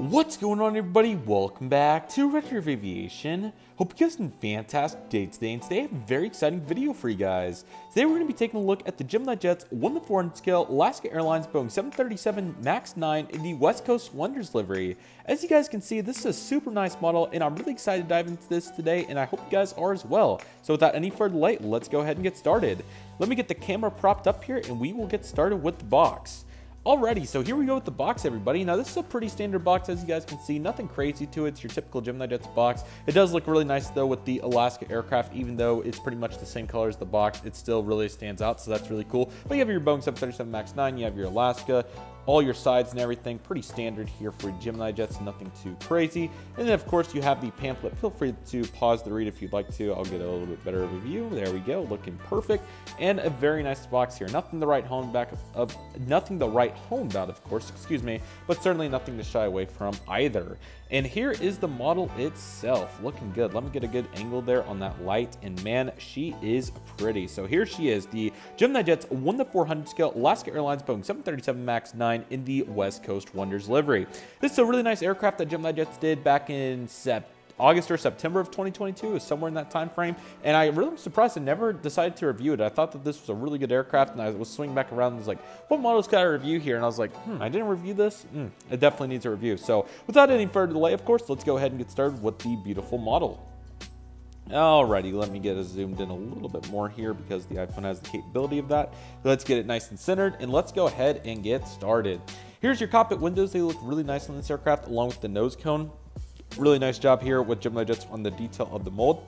What's going on, everybody? Welcome back to Redriveraviation. Hope you guys had a fantastic day today, and today I have a very exciting video for you guys. Today we're going to be taking a look at the GeminiJets 1:400 scale Alaska Airlines Boeing 737 MAX 9 in the West Coast Wonders livery. As you guys can see, this is a super nice model, and I'm really excited to dive into this today, and I hope you guys are as well. So without any further delay, let's go ahead and get started. Let me get the camera propped up here, and we will get started with the box. Alrighty, so here we go with the box, everybody. Now, this is a pretty standard box, as you guys can see. Nothing crazy to it. It's your typical GeminiJets box. It does look really nice, though, with the Alaska aircraft. Even though it's pretty much the same color as the box, it still really stands out, so that's really cool. But you have your Boeing 737 MAX 9, you have your Alaska, all your sides and everything. Pretty standard here for GeminiJets, nothing too crazy. And then, of course, you have the pamphlet. Feel free to pause the read if you'd like to. I'll get a little bit better of a view. There we go, looking perfect. And a very nice box here. Nothing to write home about, of course, excuse me, but certainly nothing to shy away from either. And here is the model itself, looking good. Let me get a good angle there on that light, and man, she is pretty. So here she is, the GeminiJets 1:400 scale Alaska Airlines Boeing 737 MAX 9 in the West Coast Wonders livery. This is a really nice aircraft that GeminiJets did back in August or September of 2022, is somewhere in that time frame, and I really was surprised I never decided to review it. I thought that this was a really good aircraft, and I was swinging back around and was like, what models could I review here? And I was like, I didn't review this? It definitely needs a review. So without any further delay, of course, let's go ahead and get started with the beautiful model. Alrighty, let me get it zoomed in a little bit more here because the iPhone has the capability of that. Let's get it nice and centered, and let's go ahead and get started. Here's your cockpit windows. They look really nice on this aircraft, along with the nose cone. Really nice job here with GeminiJets on the detail of the mold.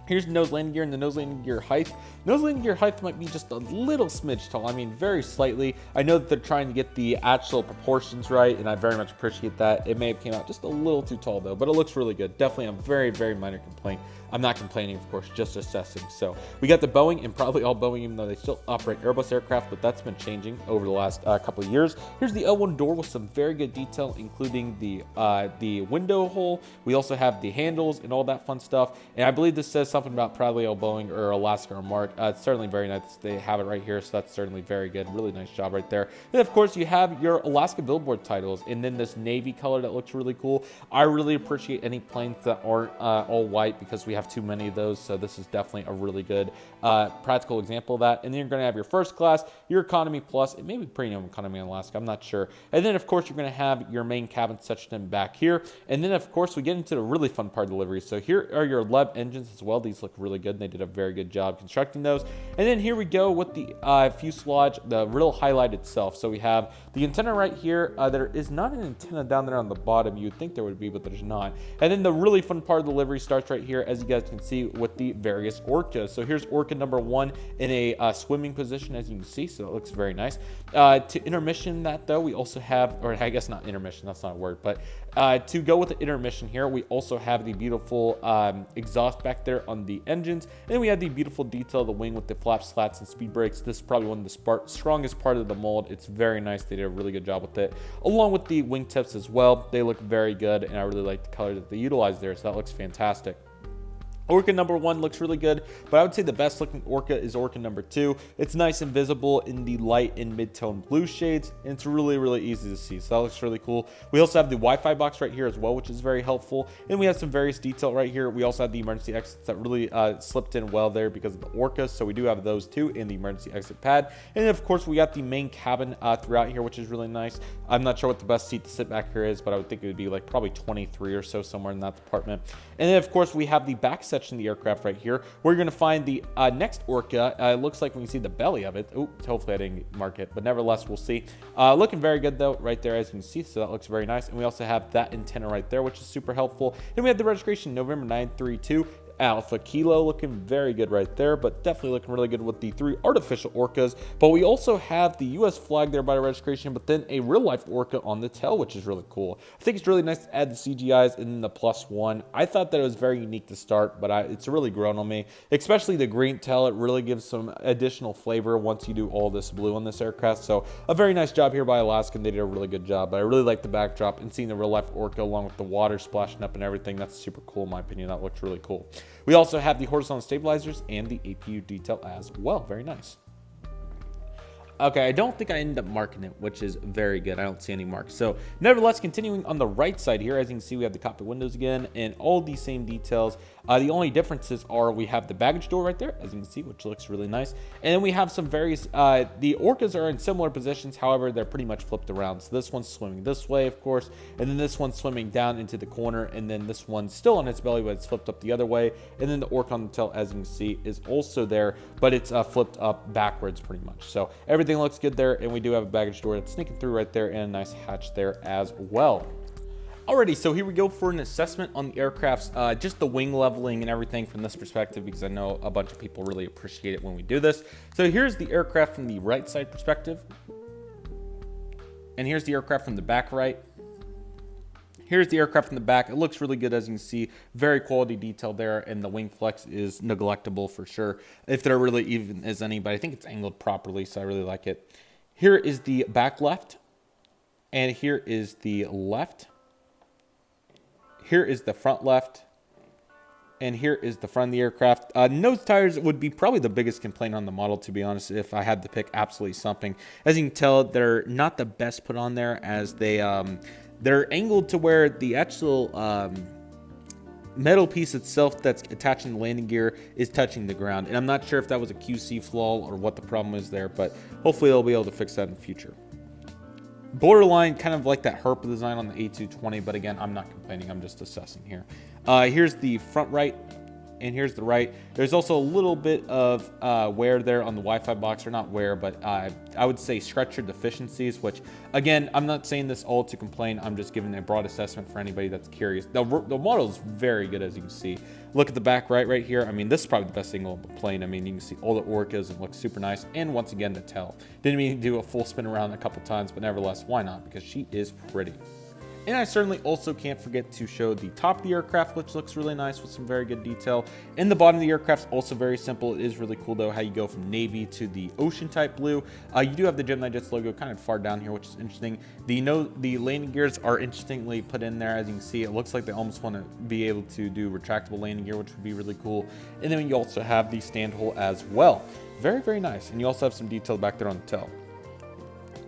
Here's the nose landing gear and the nose landing gear height. Nose landing gear height might be just a little smidge tall. I mean, very slightly. I know that they're trying to get the actual proportions right, and I very much appreciate that. It may have came out just a little too tall, though, but it looks really good. Definitely a very, very minor complaint. I'm not complaining, of course, just assessing. So we got the Boeing, and probably all Boeing, even though they still operate Airbus aircraft, but that's been changing over the last couple of years. Here's the L1 door with some very good detail, including the window hole. We also have the handles and all that fun stuff. And I believe this says something about probably all Boeing or Alaska remark. It's certainly very nice. They have it right here, so that's certainly very good. Really nice job right there. And of course, you have your Alaska billboard titles, and then this navy color that looks really cool. I really appreciate any planes that aren't all white because we have too many of those, so this is definitely a really good practical example of that. And then you're going to have your first class, your economy plus, it may be premium economy in Alaska, I'm not sure. And then of course you're going to have your main cabin section back here, and then of course we get into the really fun part of the livery. So here are your LEV engines as well. These look really good, and they did a very good job constructing those. And then here we go with the fuselage, the real highlight itself. So we have the antenna right here. There is not an antenna down there on the bottom. You'd think there would be, but there's not. And then the really fun part of the livery starts right here, as you guys can see, with the various orcas. So here's orca number 1 in a swimming position, as you can see, so it looks very nice. To intermission that, though, we also have, or I guess not intermission, that's not a word, but to go with the intermission here, we also have the beautiful exhaust back there on the engines, and then we have the beautiful detail of the wing with the flaps, slats, and speed brakes. This is probably one of the strongest part of the mold. It's very nice. They did a really good job with it, along with the wingtips as well. They look very good, and I really like the color that they utilized there, so that looks fantastic. Orca number 1 looks really good, but I would say the best looking orca is orca number 2. It's nice and visible in the light and mid-tone blue shades, and it's really, really easy to see, so that looks really cool. We also have the Wi-Fi box right here as well, which is very helpful, and we have some various detail right here. We also have the emergency exits that really slipped in well there because of the orcas, so we do have those too in the emergency exit pad. And then of course we got the main cabin throughout here, which is really nice. I'm not sure what the best seat to sit back here is, but I would think it would be like probably 23 or so, somewhere in that department. And then of course we have the back section of the aircraft right here. We're going to find the next orca. It looks like we can see the belly of it. Oh, hopefully I didn't mark it, but nevertheless, we'll see. Looking very good though, right there, as you can see, so that looks very nice. And we also have that antenna right there, which is super helpful. Then we have the registration November 932. Alpha Kilo, looking very good right there, but definitely looking really good with the 3 artificial orcas. But we also have the US flag there by registration, but then a real life orca on the tail, which is really cool. I think it's really nice to add the CGIs and then the +1. I thought that it was very unique to start, but it's really grown on me, especially the green tail. It really gives some additional flavor once you do all this blue on this aircraft. So a very nice job here by Alaska, and they did a really good job. But I really like the backdrop and seeing the real life orca along with the water splashing up and everything. That's super cool in my opinion. That looks really cool. We also have the horizontal stabilizers and the APU detail as well. Very nice. Okay, I don't think I ended up marking it, which is very good. I don't see any marks. So, nevertheless, continuing on the right side here, as you can see, we have the cockpit windows again, and all the same details. The only differences are we have the baggage door right there, as you can see, which looks really nice. And then we have some various, the Orcas are in similar positions, however, they're pretty much flipped around. So this one's swimming this way, of course, and then this one's swimming down into the corner, and then this one's still on its belly, but it's flipped up the other way. And then the Orca on the tail, as you can see, is also there, but it's flipped up backwards pretty much. So everything looks good there, and we do have a baggage door that's sneaking through right there, and a nice hatch there as well. Alrighty, so here we go for an assessment on the aircraft's, just the wing leveling and everything from this perspective, because I know a bunch of people really appreciate it when we do this. So here's the aircraft from the right side perspective. And here's the aircraft from the back right. Here's the aircraft from the back. It looks really good, as you can see. Very quality detail there, and the wing flex is neglectable for sure, if there really even is any, but I think it's angled properly, so I really like it. Here is the back left, and here is the left. Here is the front left, and here is the front of the aircraft. Nose tires would be probably the biggest complaint on the model, to be honest, if I had to pick absolutely something. As you can tell, they're not the best put on there, as they're angled to where the actual metal piece itself that's attaching the landing gear is touching the ground. And I'm not sure if that was a QC flaw or what the problem is there, but hopefully they'll be able to fix that in the future. Borderline, kind of like that Herpa design on the A220, but again, I'm not complaining, I'm just assessing here. Here's the front right, and here's the right. There's also a little bit of wear there on the Wi-Fi box, or not wear, but I would say stretcher deficiencies, which, again, I'm not saying this all to complain, I'm just giving a broad assessment for anybody that's curious. The model is very good, as you can see. Look at the back right here. I mean, this is probably the best angle of the plane. I mean, you can see all the Orcas, and looks super nice. And once again, the tail. Didn't mean to do a full spin around a couple times, but nevertheless, why not? Because she is pretty. And I certainly also can't forget to show the top of the aircraft, which looks really nice with some very good detail. And the bottom of the aircraft's also very simple. It is really cool, though, how you go from navy to the ocean type blue. You do have the GeminiJets logo kind of far down here, which is interesting. The landing gears are interestingly put in there. As you can see, it looks like they almost want to be able to do retractable landing gear, which would be really cool. And then you also have the stand hole as well. Very, very nice. And you also have some detail back there on the tail.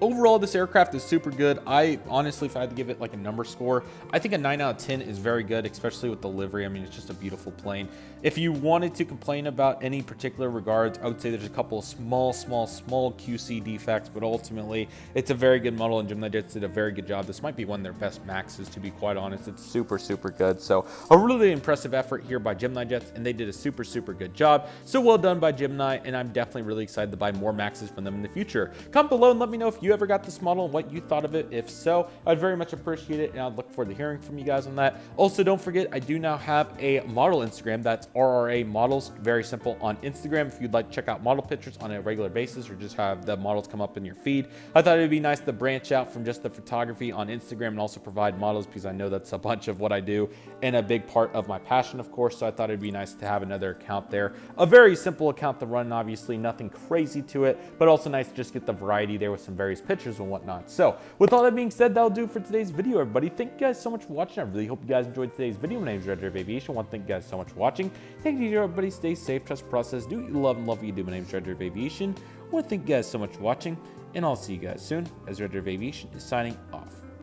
Overall, this aircraft is super good. I honestly, if I had to give it like a number score, I think a 9 out of 10 is very good, especially with the livery. I mean, it's just a beautiful plane. If you wanted to complain about any particular regards, I would say there's a couple of small QC defects, but ultimately, it's a very good model, and GeminiJets did a very good job. This might be one of their best Maxes, to be quite honest. It's super, super good. So a really impressive effort here by GeminiJets, and they did a super, super good job. So well done by Gemini, and I'm definitely really excited to buy more Maxes from them in the future. Comment below and let me know if you ever got this model and what you thought of it. If so, I'd very much appreciate it, and I'd look forward to hearing from you guys on that. Also, don't forget, I do now have a model Instagram. That's RRA Models. Very simple on Instagram. If you'd like to check out model pictures on a regular basis, or just have the models come up in your feed, I thought it'd be nice to branch out from just the photography on Instagram and also provide models, because I know that's a bunch of what I do and a big part of my passion, of course. So I thought it'd be nice to have another account there. A very simple account to run, obviously nothing crazy to it, but also nice to just get the variety there with some various pictures and whatnot. So with all that being said, that'll do for today's video, everybody. Thank you guys so much for watching. I really hope you guys enjoyed today's video. My name is Redriveraviation. I want to thank you guys so much for watching. Thank you, everybody. Stay safe, trust the process, do what you love and love what you do. My name is Redriveraviation. I want to thank you guys so much for watching, and I'll see you guys soon, as Redriveraviation is signing off.